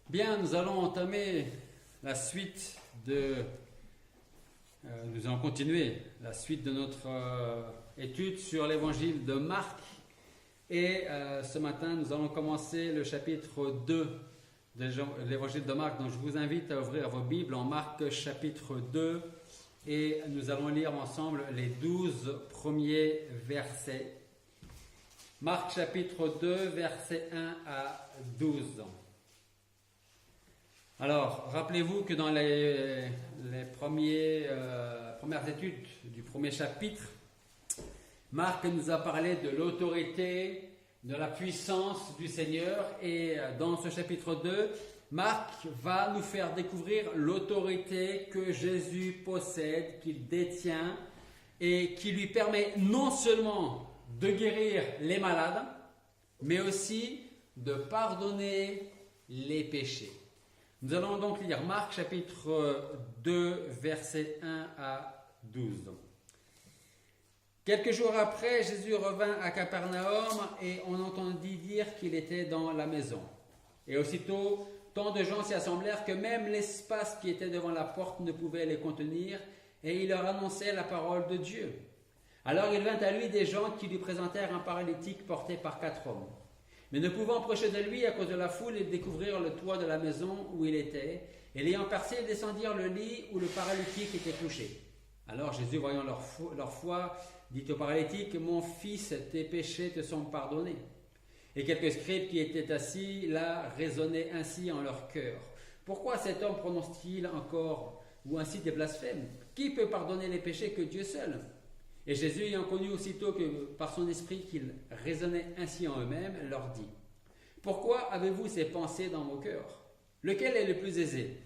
Bien, nous allons entamer la suite nous allons continuer la suite de notre étude sur l'évangile de Marc. Et ce matin, nous allons commencer le chapitre 2 de l'évangile de Marc. Donc je vous invite à ouvrir vos Bibles en Marc chapitre 2 et nous allons lire ensemble les 12 premiers versets. Marc chapitre 2, versets 1 à 12. Alors, rappelez-vous que dans les premières études du premier chapitre, Marc nous a parlé de l'autorité, de la puissance du Seigneur, et dans ce chapitre 2, Marc va nous faire découvrir l'autorité que Jésus possède, qu'il détient, et qui lui permet non seulement de guérir les malades, mais aussi de pardonner les péchés. Nous allons donc lire Marc chapitre 2, versets 1 à 12. Quelques jours après, Jésus revint à Capernaum et on entendit dire qu'il était dans la maison. Et aussitôt, tant de gens s'y assemblèrent que même l'espace qui était devant la porte ne pouvait les contenir, et il leur annonçait la parole de Dieu. Alors il vint à lui des gens qui lui présentèrent un paralytique porté par 4 hommes. Mais ne pouvant approcher de lui à cause de la foule, ils découvrirent le toit de la maison où il était, et l'ayant percé, ils descendirent le lit où le paralytique était couché. Alors Jésus, voyant leur foi, dit au paralytique, « Mon fils, tes péchés te sont pardonnés. » Et quelques scribes qui étaient assis là raisonnaient ainsi en leur cœur. « Pourquoi cet homme prononce-t-il encore ou ainsi des blasphèmes? Qui peut pardonner les péchés que Dieu seul ?» Et Jésus, ayant connu aussitôt que par son esprit qu'ils raisonnaient ainsi en eux-mêmes, leur dit, « Pourquoi avez-vous ces pensées dans vos cœurs? Lequel est le plus aisé?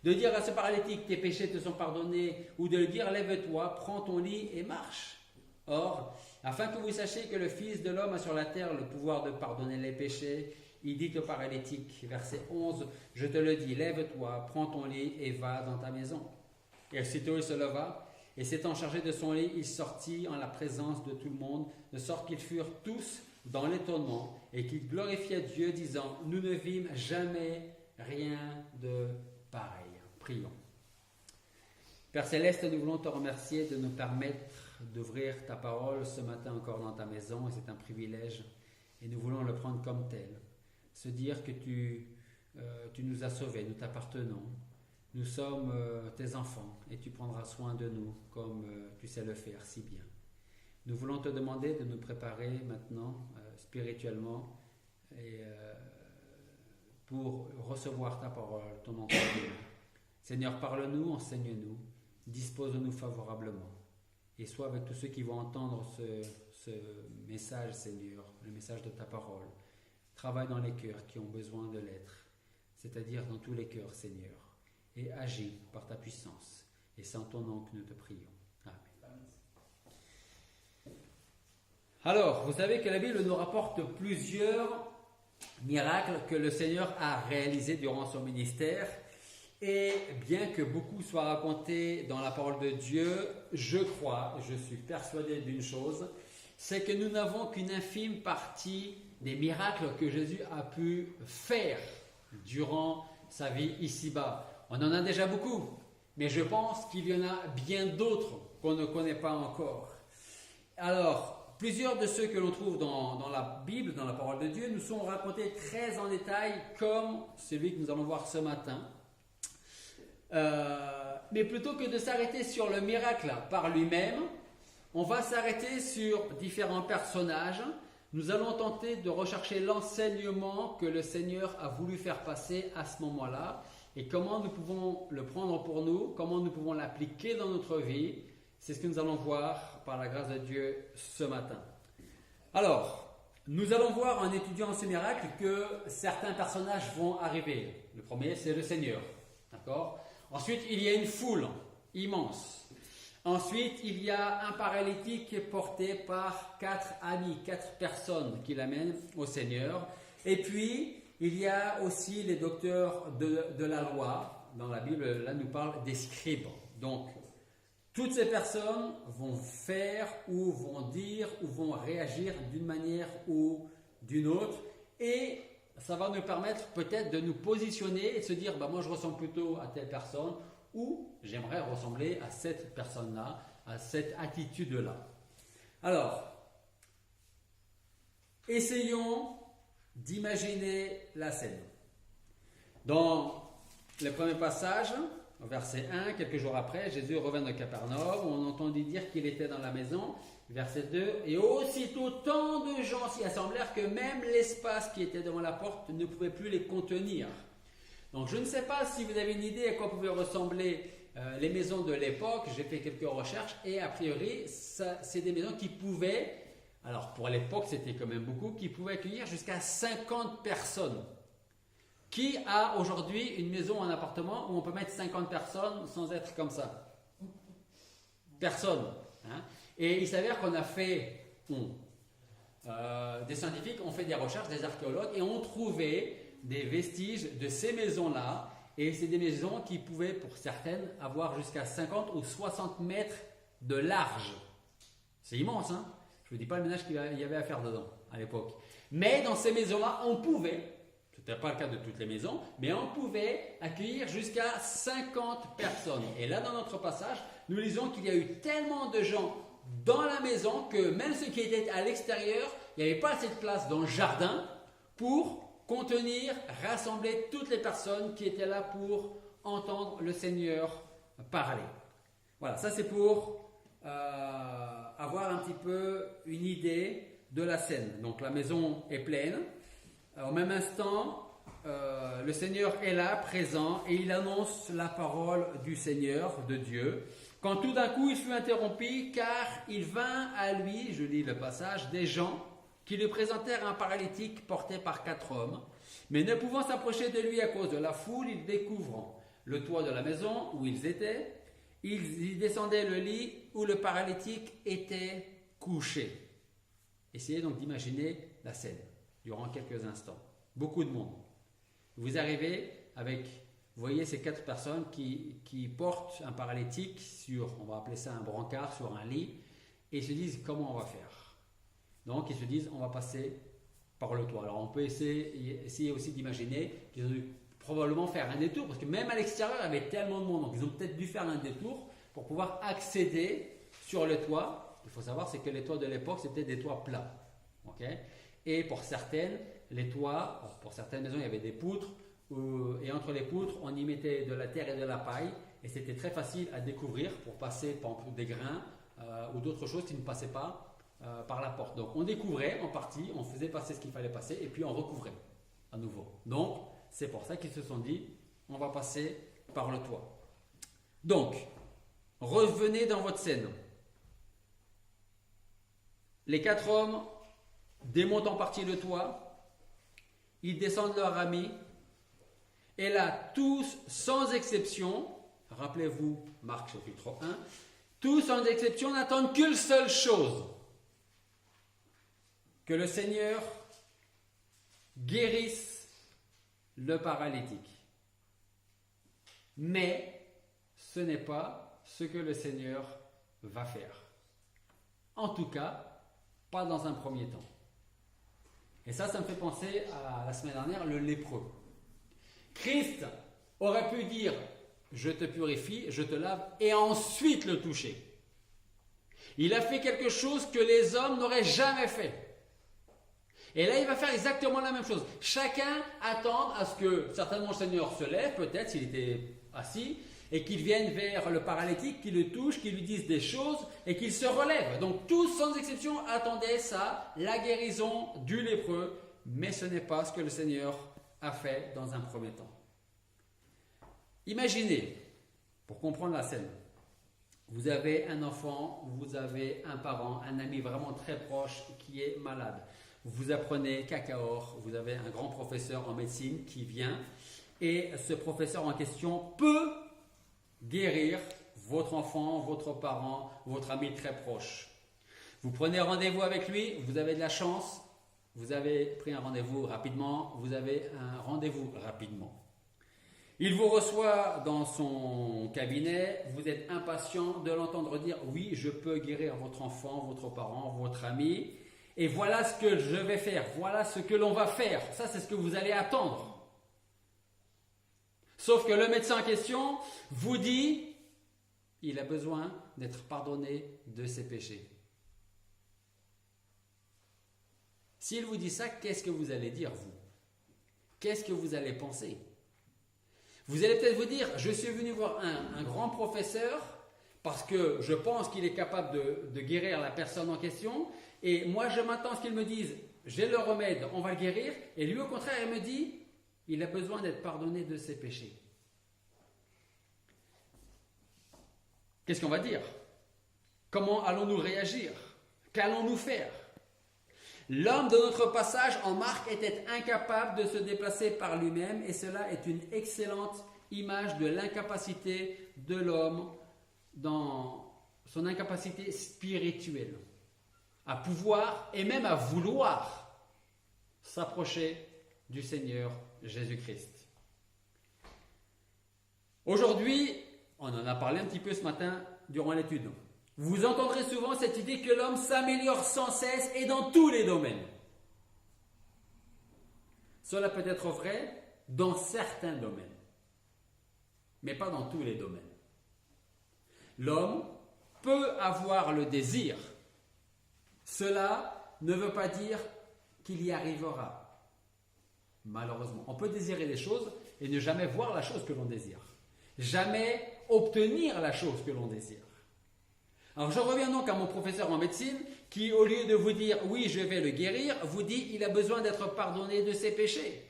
De dire à ce paralytique, tes péchés te sont pardonnés, ou de lui dire, lève-toi, prends ton lit et marche. Or, afin que vous sachiez que le Fils de l'homme a sur la terre le pouvoir de pardonner les péchés, il dit au paralytique, verset 11, « Je te le dis, lève-toi, prends ton lit et va dans ta maison. » Et aussitôt il se leva, et s'étant chargé de son lit, il sortit en la présence de tout le monde, de sorte qu'ils furent tous dans l'étonnement, et qu'ils glorifiaient Dieu, disant, « Nous ne vîmes jamais rien de pareil. » Prions. Père Céleste, nous voulons te remercier de nous permettre d'ouvrir ta parole ce matin encore dans ta maison, et c'est un privilège, et nous voulons le prendre comme tel. Se dire que tu nous as sauvés, nous t'appartenons. Nous sommes tes enfants et tu prendras soin de nous comme tu sais le faire si bien. Nous voulons te demander de nous préparer maintenant spirituellement et pour recevoir ta parole, ton enseignement. Seigneur, parle-nous, enseigne-nous, dispose-nous favorablement et sois avec tous ceux qui vont entendre ce message, Seigneur, le message de ta parole. Travaille dans les cœurs qui ont besoin de l'être, c'est-à-dire dans tous les cœurs, Seigneur. Et agis par ta puissance. Et c'est en ton nom que nous te prions. Amen. Alors, vous savez que la Bible nous rapporte plusieurs miracles que le Seigneur a réalisés durant son ministère. Et bien que beaucoup soit raconté dans la parole de Dieu, je suis persuadé d'une chose, c'est que nous n'avons qu'une infime partie des miracles que Jésus a pu faire durant sa vie ici-bas. On en a déjà beaucoup, mais je pense qu'il y en a bien d'autres qu'on ne connaît pas encore. Alors, plusieurs de ceux que l'on trouve dans la Bible, dans la parole de Dieu, nous sont racontés très en détail, comme celui que nous allons voir ce matin. Mais plutôt que de s'arrêter sur le miracle par lui-même, on va s'arrêter sur différents personnages. Nous allons tenter de rechercher l'enseignement que le Seigneur a voulu faire passer à ce moment-là. Et comment nous pouvons le prendre pour nous, comment nous pouvons l'appliquer dans notre vie, c'est ce que nous allons voir par la grâce de Dieu ce matin. Alors, nous allons voir en étudiant ce miracle que certains personnages vont arriver. Le premier, c'est le Seigneur. D'accord ? Ensuite, il y a une foule immense. Ensuite, il y a un paralytique porté par 4 amis, 4 personnes qui l'amènent au Seigneur. Et puis, il y a aussi les docteurs de la loi. Dans la Bible, là, nous parle des scribes. Donc, toutes ces personnes vont faire ou vont dire ou vont réagir d'une manière ou d'une autre. Et ça va nous permettre peut-être de nous positionner et de se dire, bah, moi je ressemble plutôt à telle personne ou j'aimerais ressembler à cette personne-là, à cette attitude-là. Alors, essayons d'imaginer la scène. Dans le premier passage, au verset 1, quelques jours après, Jésus revint de Capernaum, on entendit dire qu'il était dans la maison. Verset 2, et aussitôt tant de gens s'y assemblèrent que même l'espace qui était devant la porte ne pouvait plus les contenir. Donc je ne sais pas si vous avez une idée à quoi pouvaient ressembler les maisons de l'époque. J'ai fait quelques recherches et a priori, c'est des maisons qui pouvaient, alors pour l'époque c'était quand même beaucoup, qui pouvaient accueillir jusqu'à 50 personnes. Qui a aujourd'hui une maison, un appartement où on peut mettre 50 personnes sans être comme ça? Personne. Hein? Et il s'avère qu'on a fait, des scientifiques ont fait des recherches, des archéologues, et ont trouvé des vestiges de ces maisons-là. Et c'est des maisons qui pouvaient, pour certaines, avoir jusqu'à 50 ou 60 mètres de large. C'est immense, hein? Je ne vous dis pas le ménage qu'il y avait à faire dedans à l'époque. Mais dans ces maisons-là, on pouvait, ce n'était pas le cas de toutes les maisons, mais on pouvait accueillir jusqu'à 50 personnes. Et là, dans notre passage, nous lisons qu'il y a eu tellement de gens dans la maison que même ceux qui étaient à l'extérieur, il n'y avait pas assez de place dans le jardin pour contenir, rassembler toutes les personnes qui étaient là pour entendre le Seigneur parler. Voilà, ça c'est pour avoir un petit peu une idée de la scène. Donc la maison est pleine. Au même instant, le Seigneur est là, présent, et il annonce la parole du Seigneur, de Dieu. Quand tout d'un coup il fut interrompu, car il vint à lui, je lis le passage, des gens qui lui présentèrent un paralytique porté par 4 hommes, mais ne pouvant s'approcher de lui à cause de la foule, ils découvrant le toit de la maison où ils étaient, ils y descendaient le lit où le paralytique était couché. Essayez donc d'imaginer la scène durant quelques instants. Beaucoup de monde. Vous arrivez avec... Vous voyez ces 4 personnes qui portent un paralytique sur, on va appeler ça un brancard, sur un lit, et ils se disent comment on va faire. Donc ils se disent on va passer par le toit. Alors on peut essayer aussi d'imaginer qu'ils ont dû probablement faire un détour, parce que même à l'extérieur il y avait tellement de monde, donc ils ont peut-être dû faire un détour pour pouvoir accéder sur le toit. Il faut savoir c'est que les toits de l'époque c'était des toits plats. Okay? Et pour certaines, les toits, pour certaines maisons il y avait des poutres, et entre les poutres, on y mettait de la terre et de la paille, et c'était très facile à découvrir pour passer par exemple, des grains ou d'autres choses qui ne passaient pas par la porte. Donc on découvrait en partie, on faisait passer ce qu'il fallait passer, et puis on recouvrait à nouveau. Donc c'est pour ça qu'ils se sont dit, on va passer par le toit. Donc, revenez dans votre scène. Les 4 hommes démontent en partie le toit, ils descendent leur ami. Et là, tous, sans exception, rappelez-vous Marc chapitre 1, tous sans exception n'attendent qu'une seule chose, que le Seigneur guérisse le paralytique. Mais ce n'est pas ce que le Seigneur va faire. En tout cas, pas dans un premier temps. Et ça me fait penser à la semaine dernière, le lépreux. Christ aurait pu dire « Je te purifie, je te lave » et ensuite le toucher. Il a fait quelque chose que les hommes n'auraient jamais fait. Et là, il va faire exactement la même chose. Chacun attend à ce que, certainement, le Seigneur se lève, peut-être s'il était assis, et qu'il vienne vers le paralytique, qu'il le touche, qu'il lui dise des choses, et qu'il se relève. Donc, tous, sans exception, attendaient ça, la guérison du lépreux, mais ce n'est pas ce que le Seigneur a fait dans un premier temps. Imaginez, pour comprendre la scène, vous avez un enfant, vous avez un parent, un ami vraiment très proche qui est malade. Vous apprenez Cacaor, vous avez un grand professeur en médecine qui vient et ce professeur en question peut guérir votre enfant, votre parent, votre ami très proche. Vous prenez rendez-vous avec lui, vous avez de la chance, vous avez pris un rendez-vous rapidement, vous avez un rendez-vous rapidement. Il vous reçoit dans son cabinet, vous êtes impatient de l'entendre dire « Oui, je peux guérir votre enfant, votre parent, votre ami ». et voilà ce que je vais faire, voilà ce que l'on va faire. Ça, c'est ce que vous allez attendre. Sauf que le médecin en question vous dit, il a besoin d'être pardonné de ses péchés. S'il vous dit ça, qu'est-ce que vous allez dire, vous? Qu'est-ce que vous allez penser? Vous allez peut-être vous dire, je suis venu voir un grand professeur parce que je pense qu'il est capable de guérir la personne en question, et moi je m'attends à ce qu'il me dise, j'ai le remède, on va le guérir, et lui au contraire il me dit, il a besoin d'être pardonné de ses péchés. Qu'est-ce qu'on va dire? Comment allons-nous réagir? Qu'allons-nous faire? L'homme de notre passage en Marc était incapable de se déplacer par lui-même, et cela est une excellente image de l'incapacité de l'homme dans son incapacité spirituelle à pouvoir et même à vouloir s'approcher du Seigneur Jésus-Christ. Aujourd'hui, on en a parlé un petit peu ce matin durant l'étude. Vous entendrez souvent cette idée que l'homme s'améliore sans cesse et dans tous les domaines. Cela peut être vrai dans certains domaines, mais pas dans tous les domaines. L'homme peut avoir le désir. Cela ne veut pas dire qu'il y arrivera. Malheureusement, on peut désirer des choses et ne jamais voir la chose que l'on désire. Jamais obtenir la chose que l'on désire. Alors je reviens donc à mon professeur en médecine qui, au lieu de vous dire « oui, je vais le guérir », vous dit « il a besoin d'être pardonné de ses péchés ».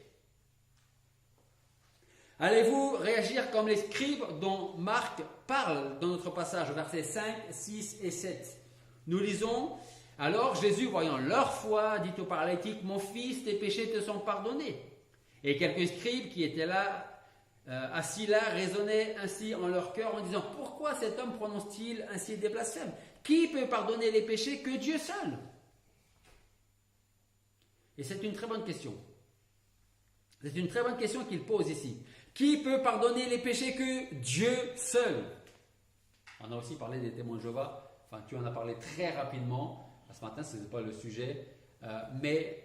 Allez-vous réagir comme les scribes dont Marc parle dans notre passage, versets 5, 6 et 7. Nous lisons « Alors Jésus, voyant leur foi, dit au paralytique « Mon fils, tes péchés te sont pardonnés ». Et quelques scribes qui étaient là, assis là, raisonnaient ainsi en leur cœur en disant « Pourquoi cet homme prononce-t-il ainsi des blasphèmes? Qui peut pardonner les péchés que Dieu seul ?» Et c'est une très bonne question. C'est une très bonne question qu'il pose ici. Qui peut pardonner les péchés que Dieu seul? On a aussi parlé des témoins de Jéhovah. Enfin, tu en as parlé très rapidement. Ce matin, ce n'est pas le sujet. Mais,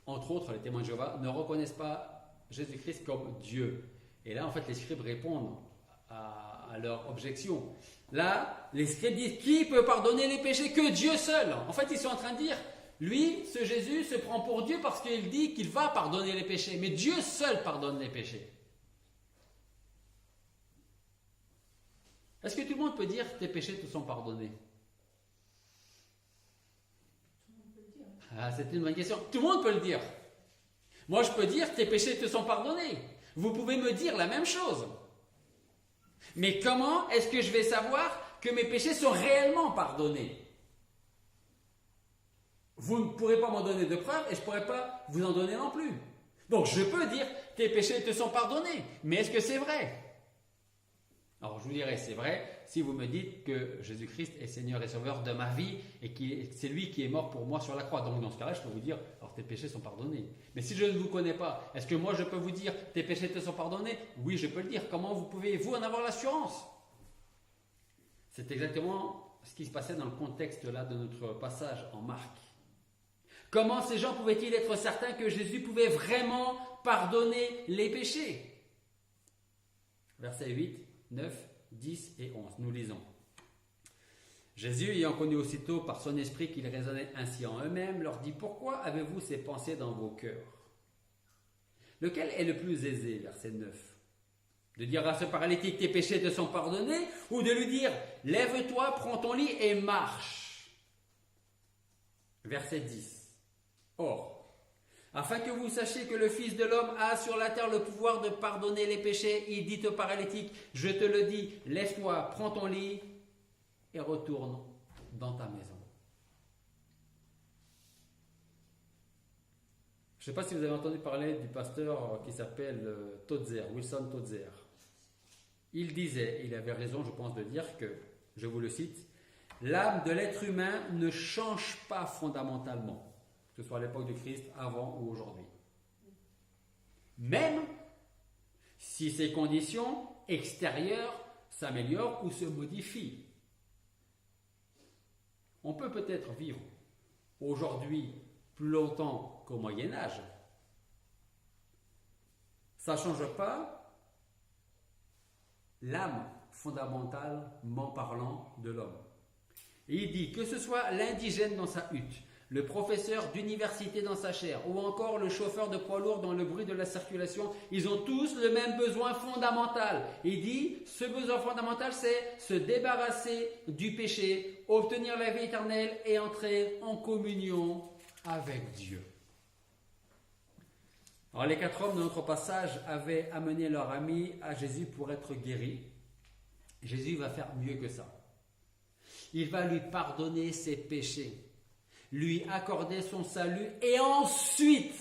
entre autres, les témoins de Jéhovah ne reconnaissent pas Jésus-Christ comme Dieu. Et là, en fait, les scribes répondent à leur objection. Là, les scribes disent, qui peut pardonner les péchés que Dieu seul? En fait, ils sont en train de dire, lui, ce Jésus, se prend pour Dieu parce qu'il dit qu'il va pardonner les péchés. Mais Dieu seul pardonne les péchés. Est-ce que tout le monde peut dire tes péchés te sont pardonnés? Ah, c'est une bonne question. Tout le monde peut le dire. Moi, je peux dire tes péchés te sont pardonnés. Vous pouvez me dire la même chose. Mais comment est-ce que je vais savoir que mes péchés sont réellement pardonnés? Vous ne pourrez pas m'en donner de preuves et je ne pourrai pas vous en donner non plus. Donc, je peux dire tes péchés te sont pardonnés. Mais est-ce que c'est vrai? Alors je vous dirais, c'est vrai, si vous me dites que Jésus-Christ est Seigneur et Sauveur de ma vie et que c'est lui qui est mort pour moi sur la croix. Donc dans ce cas-là, je peux vous dire, alors tes péchés sont pardonnés. Mais si je ne vous connais pas, est-ce que moi je peux vous dire, tes péchés te sont pardonnés? Oui, je peux le dire. Comment vous pouvez-vous en avoir l'assurance? C'est exactement ce qui se passait dans le contexte là de notre passage en Marc. Comment ces gens pouvaient-ils être certains que Jésus pouvait vraiment pardonner les péchés? Verset 8. 9, 10 et 11. Nous lisons. Jésus, ayant connu aussitôt par son esprit qu'ils raisonnaient ainsi en eux-mêmes, leur dit, pourquoi avez-vous ces pensées dans vos cœurs? Lequel est le plus aisé, verset 9? De dire à ce paralytique, tes péchés te sont pardonnés, ou de lui dire, lève-toi, prends ton lit et marche? Verset 10. Or, afin que vous sachiez que le Fils de l'homme a sur la terre le pouvoir de pardonner les péchés, il dit au paralytique, je te le dis, lève-toi, prends ton lit et retourne dans ta maison. Je ne sais pas si vous avez entendu parler du pasteur qui s'appelle Totzer, Wilson Totzer. Il disait, il avait raison je pense de dire que, je vous le cite, l'âme de l'être humain ne change pas fondamentalement. Que ce soit à l'époque de Christ, avant ou aujourd'hui. Même si ces conditions extérieures s'améliorent ou se modifient. On peut peut-être vivre aujourd'hui plus longtemps qu'au Moyen-Âge, ça ne change pas l'âme fondamentalement parlant de l'homme. Et il dit que ce soit l'indigène dans sa hutte, le professeur d'université dans sa chaire, ou encore le chauffeur de poids lourd dans le bruit de la circulation, ils ont tous le même besoin fondamental. Il dit, ce besoin fondamental, c'est se débarrasser du péché, obtenir la vie éternelle et entrer en communion avec Dieu. Alors les 4 hommes de notre passage avaient amené leur ami à Jésus pour être guéri. Jésus va faire mieux que ça. Il va lui pardonner ses péchés, lui accorder son salut et ensuite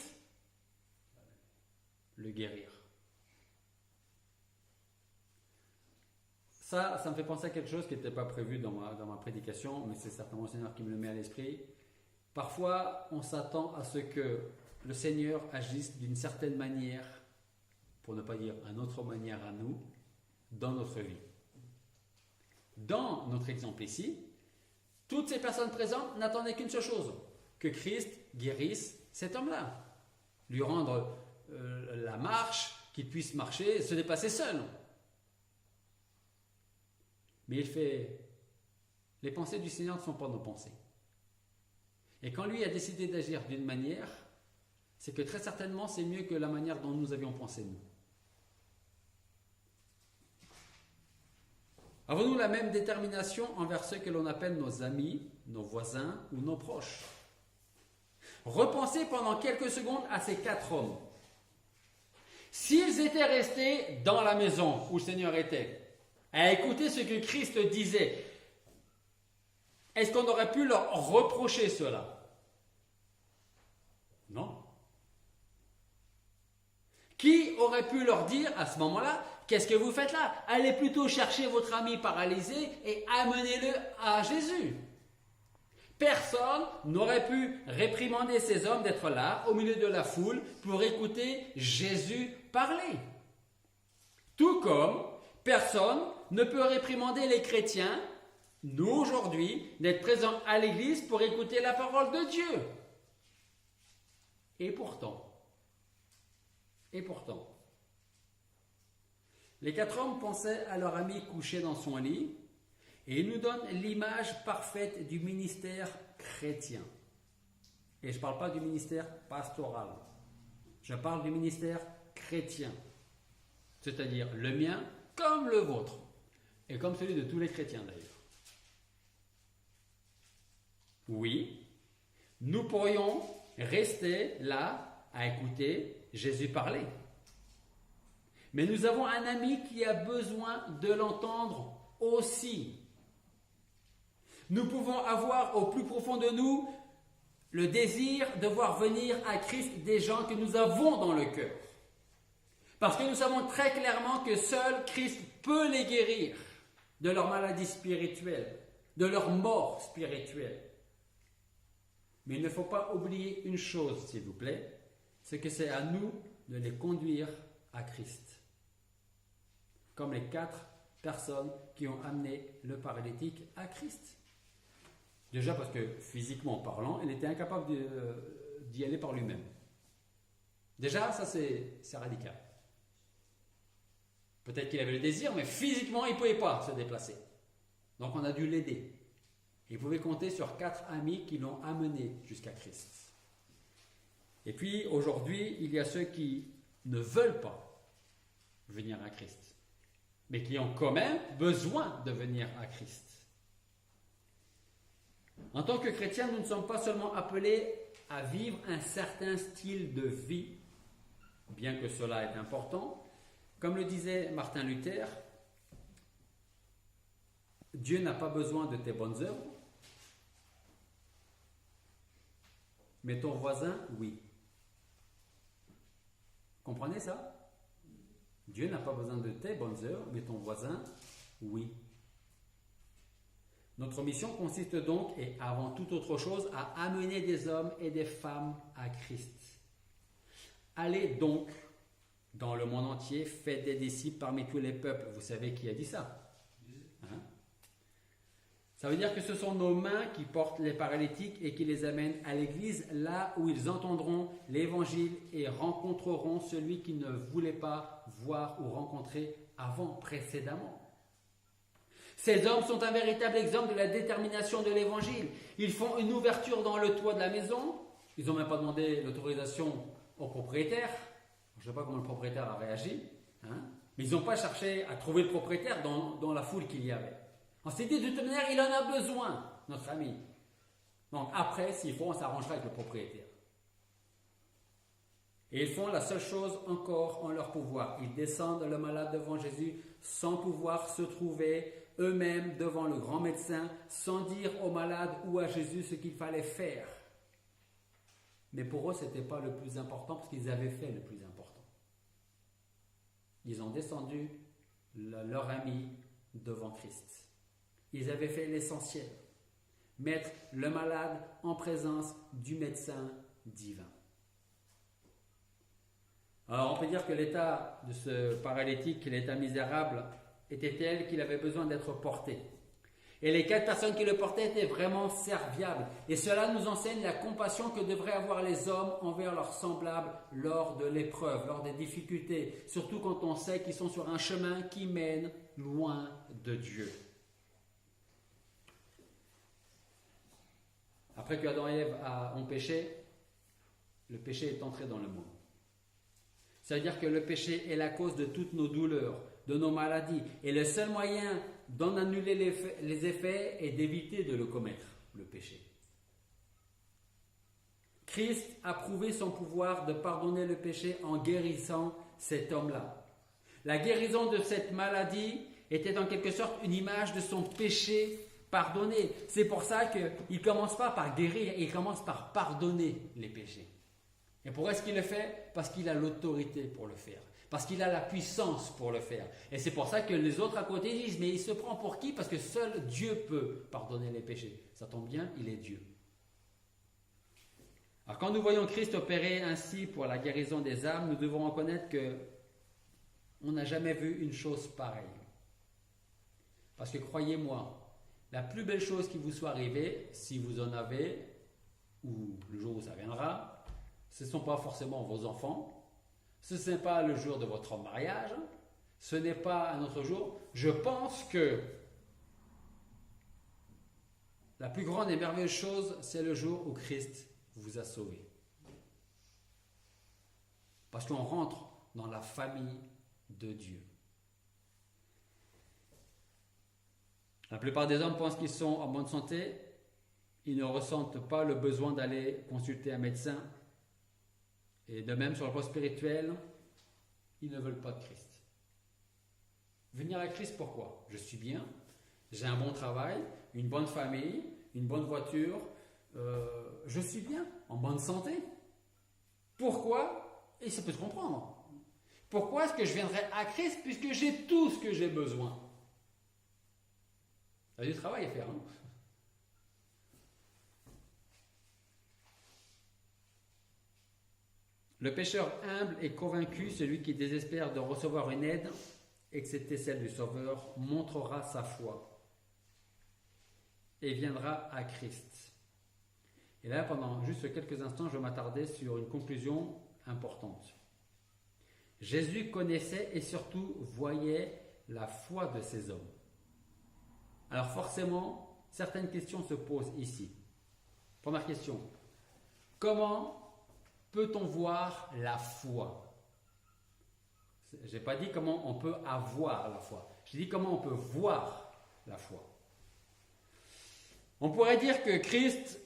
le guérir. Ça me fait penser à quelque chose qui n'était pas prévu dans ma prédication, mais c'est certainement le Seigneur qui me le met à l'esprit. Parfois, on s'attend à ce que le Seigneur agisse d'une certaine manière, pour ne pas dire une autre manière à nous, dans notre vie. Dans notre exemple ici, toutes ces personnes présentes n'attendaient qu'une seule chose, que Christ guérisse cet homme-là, lui rendre la marche, qu'il puisse marcher, se déplacer seul. Mais il fait, les pensées du Seigneur ne sont pas nos pensées. Et quand lui a décidé d'agir d'une manière, c'est que très certainement c'est mieux que la manière dont nous avions pensé nous. Avons-nous la même détermination envers ceux que l'on appelle nos amis, nos voisins ou nos proches? Repensez pendant quelques secondes à ces 4 hommes. S'ils étaient restés dans la maison où le Seigneur était, à écouter ce que Christ disait, est-ce qu'on aurait pu leur reprocher cela? Non. Qui aurait pu leur dire à ce moment-là, qu'est-ce que vous faites là? Allez plutôt chercher votre ami paralysé et amenez-le à Jésus. Personne n'aurait pu réprimander ces hommes d'être là, au milieu de la foule, pour écouter Jésus parler. Tout comme personne ne peut réprimander les chrétiens, nous aujourd'hui, d'être présents à l'église pour écouter la parole de Dieu. Et pourtant, les 4 hommes pensaient à leur ami couché dans son lit, et il nous donne l'image parfaite du ministère chrétien. Et je ne parle pas du ministère pastoral, je parle du ministère chrétien, c'est-à-dire le mien comme le vôtre, et comme celui de tous les chrétiens d'ailleurs. Oui, nous pourrions rester là à écouter Jésus parler. Mais nous avons un ami qui a besoin de l'entendre aussi. Nous pouvons avoir au plus profond de nous le désir de voir venir à Christ des gens que nous avons dans le cœur. Parce que nous savons très clairement que seul Christ peut les guérir de leur maladie spirituelle, de leur mort spirituelle. Mais il ne faut pas oublier une chose, s'il vous plaît, c'est que c'est à nous de les conduire à Christ. Comme les 4 personnes qui ont amené le paralytique à Christ. Déjà parce que physiquement parlant, il était incapable d'y aller par lui-même. Déjà, ça c'est radical. Peut-être qu'il avait le désir, mais physiquement, il ne pouvait pas se déplacer. Donc on a dû l'aider. Il pouvait compter sur 4 amis qui l'ont amené jusqu'à Christ. Et puis aujourd'hui, il y a ceux qui ne veulent pas venir à Christ, mais qui ont quand même besoin de venir à Christ. En tant que chrétiens, nous ne sommes pas seulement appelés à vivre un certain style de vie, bien que cela est important. Comme le disait Martin Luther, Dieu n'a pas besoin de tes bonnes œuvres, mais ton voisin, oui. Comprenez ça? Dieu n'a pas besoin de tes bonnes œuvres, mais ton voisin, oui. Notre mission consiste donc, et avant toute autre chose, à amener des hommes et des femmes à Christ. Allez donc dans le monde entier, faites des disciples parmi tous les peuples. Vous savez qui a dit ça? Hein? Ça veut dire que ce sont nos mains qui portent les paralytiques et qui les amènent à l'église, là où ils entendront l'évangile et rencontreront celui qu'ils ne voulaient pas voir ou rencontrer précédemment. Ces hommes sont un véritable exemple de la détermination de l'évangile. Ils font une ouverture dans le toit de la maison. Ils n'ont même pas demandé l'autorisation au propriétaire. Je ne sais pas comment le propriétaire a réagi. Mais ils n'ont pas cherché à trouver le propriétaire dans la foule qu'il y avait. On s'est dit, de toute manière, il en a besoin, notre ami. Donc après, s'il faut, on s'arrangera avec le propriétaire. Et ils font la seule chose encore en leur pouvoir. Ils descendent le malade devant Jésus sans pouvoir se trouver eux-mêmes devant le grand médecin, sans dire au malade ou à Jésus ce qu'il fallait faire. Mais pour eux, ce n'était pas le plus important parce qu'ils avaient fait le plus important. Ils ont descendu leur ami devant Christ. Ils avaient fait l'essentiel, mettre le malade en présence du médecin divin. Alors on peut dire que l'état de ce paralytique, l'état misérable, était tel qu'il avait besoin d'être porté. Et les 4 personnes qui le portaient étaient vraiment serviables. Et cela nous enseigne la compassion que devraient avoir les hommes envers leurs semblables lors de l'épreuve, lors des difficultés, surtout quand on sait qu'ils sont sur un chemin qui mène loin de Dieu. Après que Adam et Ève ont péché, le péché est entré dans le monde. C'est-à-dire que le péché est la cause de toutes nos douleurs, de nos maladies. Et le seul moyen d'en annuler les effets est d'éviter de le commettre, le péché. Christ a prouvé son pouvoir de pardonner le péché en guérissant cet homme-là. La guérison de cette maladie était en quelque sorte une image de son péché pardonné. C'est pour ça qu'il ne commence pas par guérir, il commence par pardonner les péchés. Et pourquoi est-ce qu'il le fait? Parce qu'il a l'autorité pour le faire. Parce qu'il a la puissance pour le faire. Et c'est pour ça que les autres à côté disent, mais il se prend pour qui? Parce que seul Dieu peut pardonner les péchés. Ça tombe bien, il est Dieu. Alors quand nous voyons Christ opérer ainsi pour la guérison des âmes, nous devons reconnaître que on n'a jamais vu une chose pareille. Parce que croyez-moi, la plus belle chose qui vous soit arrivée, si vous en avez, ou le jour où ça viendra, ce ne sont pas forcément vos enfants, ce n'est pas le jour de votre mariage, ce n'est pas un autre jour. Je pense que la plus grande et merveilleuse chose, c'est le jour où Christ vous a sauvé. Parce qu'on rentre dans la famille de Dieu. La plupart des hommes pensent qu'ils sont en bonne santé, ils ne ressentent pas le besoin d'aller consulter un médecin. Et de même, sur le plan spirituel, ils ne veulent pas de Christ. Venir à Christ, pourquoi? Je suis bien, j'ai un bon travail, une bonne famille, une bonne voiture, je suis bien, en bonne santé. Pourquoi? Et ça peut se comprendre. Pourquoi est-ce que je viendrais à Christ puisque j'ai tout ce que j'ai besoin? Il y a du travail à faire, hein? Le pécheur humble et convaincu, celui qui désespère de recevoir une aide et que c'était celle du Sauveur, montrera sa foi et viendra à Christ. Et là, pendant juste quelques instants, je vais m'attarder sur une conclusion importante. Jésus connaissait et surtout voyait la foi de ces hommes. Alors forcément, certaines questions se posent ici. Première question, comment peut-on voir la foi? Je n'ai pas dit comment on peut avoir la foi. J'ai dit comment on peut voir la foi. On pourrait dire que Christ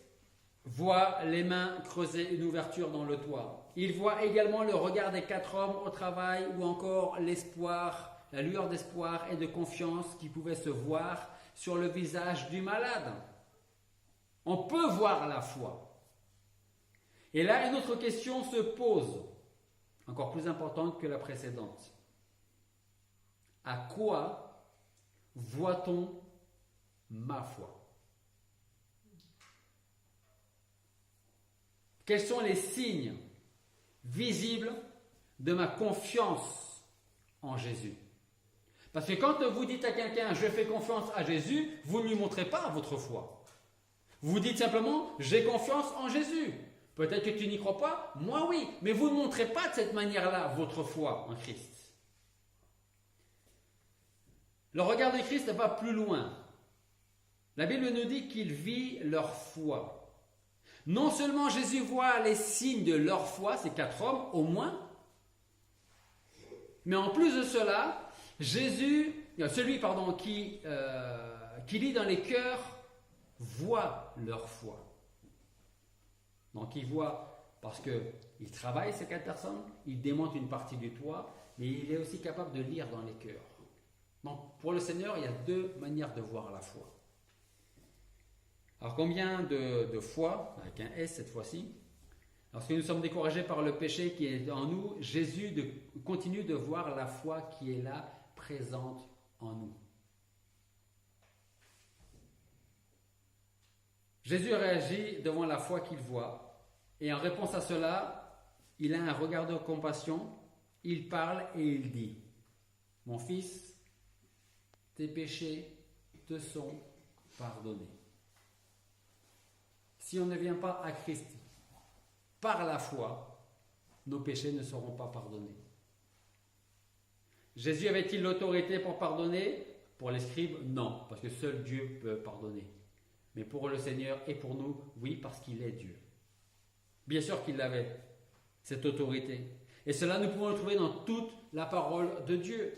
voit les mains creuser une ouverture dans le toit. Il voit également le regard des 4 hommes au travail ou encore l'espoir, la lueur d'espoir et de confiance qui pouvait se voir sur le visage du malade. On peut voir la foi. Et là, une autre question se pose, encore plus importante que la précédente. À quoi voit-on ma foi? Quels sont les signes visibles de ma confiance en Jésus? Parce que quand vous dites à quelqu'un « je fais confiance à Jésus », vous ne lui montrez pas votre foi. Vous dites simplement « j'ai confiance en Jésus ». Peut-être que tu n'y crois pas, moi oui, mais vous ne montrez pas de cette manière-là votre foi en Christ. Le regard de Christ va plus loin. La Bible nous dit qu'il vit leur foi. Non seulement Jésus voit les signes de leur foi, ces 4 hommes au moins, mais en plus de cela, celui qui lit dans les cœurs, voit leur foi. Donc il voit, parce qu'il travaille ces 4 personnes, il démonte une partie du toit, mais il est aussi capable de lire dans les cœurs. Donc pour le Seigneur, il y a 2 manières de voir la foi. Alors combien de fois, avec un S cette fois-ci, lorsque nous sommes découragés par le péché qui est en nous, Jésus continue de voir la foi qui est là, présente en nous. Jésus réagit devant la foi qu'il voit, et en réponse à cela, il a un regard de compassion, il parle et il dit « Mon fils, tes péchés te sont pardonnés. » Si on ne vient pas à Christ par la foi, nos péchés ne seront pas pardonnés. Jésus avait-il l'autorité pour pardonner? Pour les scribes, non, parce que seul Dieu peut pardonner. Mais pour le Seigneur et pour nous, oui, parce qu'il est Dieu. Bien sûr qu'il avait cette autorité. Et cela, nous pouvons le trouver dans toute la parole de Dieu.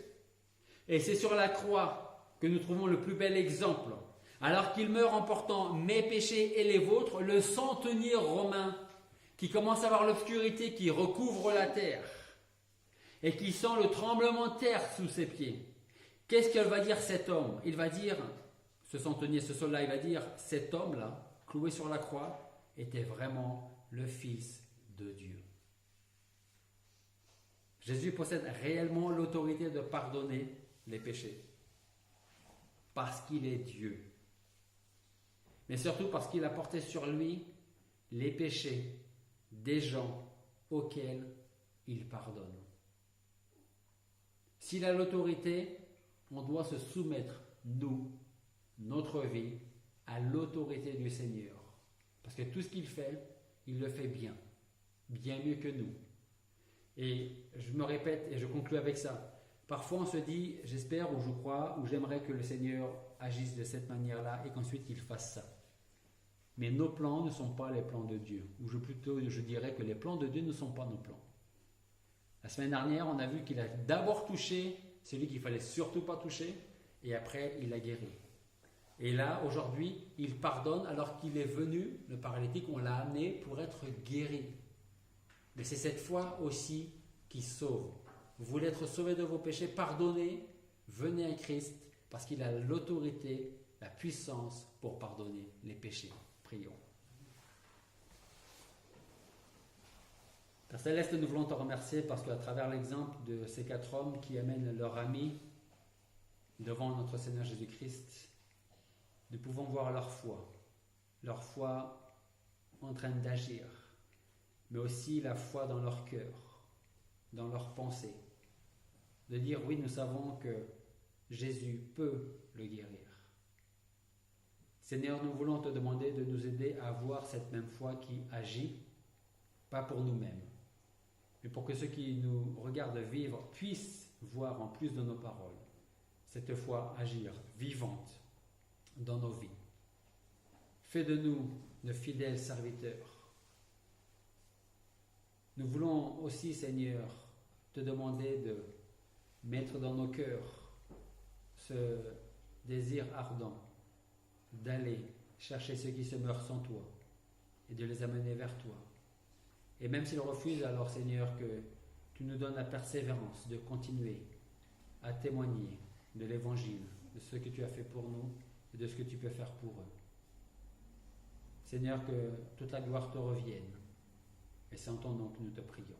Et c'est sur la croix que nous trouvons le plus bel exemple. Alors qu'il meurt en portant mes péchés et les vôtres, le centenier romain qui commence à voir l'obscurité qui recouvre la terre et qui sent le tremblement de terre sous ses pieds. Qu'est-ce qu'elle va dire cet homme? Il va dire, ce centenier, ce soldat, il va dire, cet homme-là, cloué sur la croix, était vraiment le Fils de Dieu. Jésus possède réellement l'autorité de pardonner les péchés parce qu'il est Dieu. Mais surtout parce qu'il a porté sur lui les péchés des gens auxquels il pardonne. S'il a l'autorité, on doit se soumettre, nous, notre vie, à l'autorité du Seigneur. Parce que tout ce qu'il fait, il le fait bien mieux que nous. Et je me répète et je conclue avec ça. Parfois on se dit, j'espère ou je crois ou j'aimerais que le Seigneur agisse de cette manière-là et qu'ensuite il fasse ça. Mais nos plans ne sont pas les plans de Dieu. Ou je dirais que les plans de Dieu ne sont pas nos plans. La semaine dernière, on a vu qu'il a d'abord touché celui qu'il ne fallait surtout pas toucher, et après il a guéri. Et là, aujourd'hui, il pardonne alors qu'il est venu, le paralytique, on l'a amené pour être guéri. Mais c'est cette foi aussi qui sauve. Vous voulez être sauvé de vos péchés, pardonnez, venez à Christ, parce qu'il a l'autorité, la puissance pour pardonner les péchés. Prions. Père Céleste, nous voulons te remercier parce qu'à travers l'exemple de ces 4 hommes qui amènent leur ami devant notre Seigneur Jésus-Christ, nous pouvons voir leur foi en train d'agir, mais aussi la foi dans leur cœur, dans leurs pensées, de dire oui, nous savons que Jésus peut le guérir. Seigneur, nous voulons te demander de nous aider à avoir cette même foi qui agit, pas pour nous-mêmes, mais pour que ceux qui nous regardent vivre puissent voir en plus de nos paroles cette foi agir, vivante, dans nos vies. Fais de nous de fidèles serviteurs. Nous voulons aussi, Seigneur, te demander de mettre dans nos cœurs ce désir ardent d'aller chercher ceux qui se meurent sans toi et de les amener vers toi. Et même s'ils refusent, alors Seigneur, que tu nous donnes la persévérance de continuer à témoigner de l'évangile, de ce que tu as fait pour nous et de ce que tu peux faire pour eux. Seigneur, que toute la gloire te revienne. Et c'est en ton nom que nous te prions.